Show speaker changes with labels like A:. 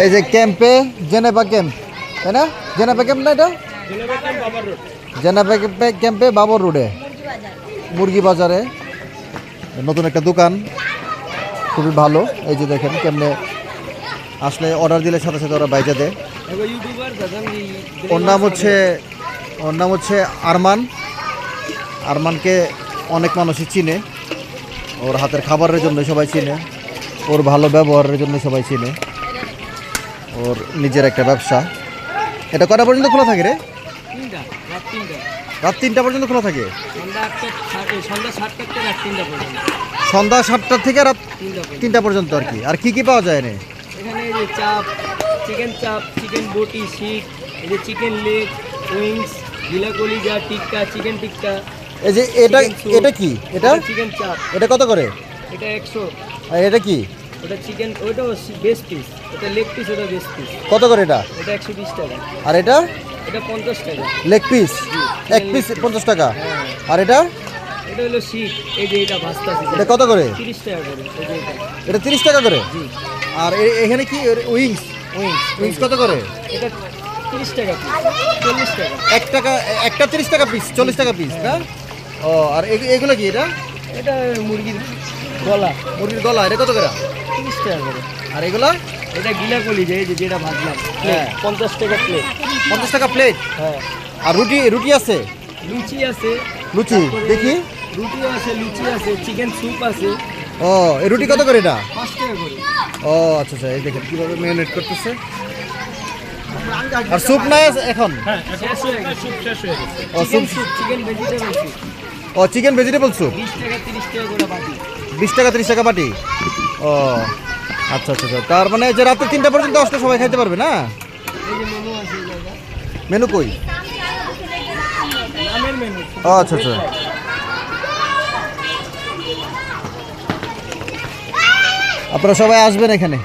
A: এই যে ক্যাম্পে জেনেভা ক্যাম্প, তাই না? জেনেভা ক্যাম্প না এটা? জেনেভা ক্যাম্পে বাবর রোডে মুরগি বাজারে নতুন একটা দোকান, খুবই ভালো। এই যে দেখেন কেমনে আসলে অর্ডার দিলে সাথে সাথে ওরা বাইজা দেয়। ওর নাম হচ্ছে আরমান। আরমানকে অনেক মানুষই চিনে, ওর হাতের খাবারের জন্য সবাই চিনে, ওর ভালো ব্যবহারের জন্য সবাই চিনে, ওর নিজের একটা ব্যবসা। এটা কটা পর্যন্ত খোলা থাকে রে? রাত 3টা পর্যন্ত খোলা থাকে। সন্ধ্যা 7টা থেকে রাত 3টা পর্যন্ত আর কি। আর কি পাওয়া যায় না
B: এখানে? এই যে চাপ, চিকেন চাপ, চিকেন বটি, শিক, এই যে চিকেন লেগ, উইংস, গিলা কলিজা, টিক্কা, চিকেন টিক্কা।
A: এই যে এটা কি? এটা
B: চিকেন চাপ।
A: এটা কত করে?
B: এটা 100।
A: আর এটা কি?
B: ওটা চিকেন, ওইটাও বেস্ট পিস। এটা লেগ পিস, ওটা বেস্ট পিস।
A: কত করে এটা?
B: এটা 120 টাকা।
A: আর এটা?
B: এটা 50 টাকা।
A: লেগ পিস এক পিস 50 টাকা। আর এটা?
B: এটা হলো শিক। এই যে এটা ভাস্তা আছে।
A: এটা কত করে?
B: 30 টাকা করে। এই যে
A: এটা 30 টাকা করে।
B: জি।
A: আর এখানে কি উইংস? উইংস কত করে?
B: এটা 30 টাকা পিস, 40 টাকা।
A: 1 টাকা একটা 30 টাকা পিস, 40 টাকা পিস না? ও, আর এগুলো কি?
B: এটা মুরগির গলা।
A: মুরগির গলা, এটা কত করে?
B: 30 টাকা করে।
A: আর এগুলা?
B: এটা গিলা কলিজা, এই যে যেটা ভাজলাম।
A: হ্যাঁ,
B: 50 টাকা প্লেট।
A: 50 টাকা প্লেট।
B: হ্যাঁ।
A: আর রুটি আছে?
B: লুচি আছে।
A: লুচি দেখি।
B: রুটিও আছে, লুচি আছে, চিকেন স্যুপ আছে।
A: ও, এই রুটি কত করে এটা?
B: 5 টাকা করে।
A: ও আচ্ছা আচ্ছা, এই দেখেন কিভাবে মেরিনেট করতেছে। আর স্যুপ নাই এখন?
B: হ্যাঁ, শেষ হয়ে গেছে। স্যুপ শেষ হয়ে গেছে।
A: ও, স্যুপ।
B: Chicken vegetable soup.
A: ও, চিকেন ভেজিটেবল স্যুপ
B: 20 টাকা 30 টাকা করে বাটি।
A: 20 টাকা 30 টাকা বাটি। ও আচ্ছা আচ্ছা আচ্ছা, তার মানে যে রাতে 3টা পর্যন্ত আসলে সবাই খাইতে পারবে না?
B: এই যে মেনু আছে এই জায়গা।
A: মেনু কই?
B: নামের মেনু।
A: ও আচ্ছা আচ্ছা, আপনারা সবাই আসবেন এখানে।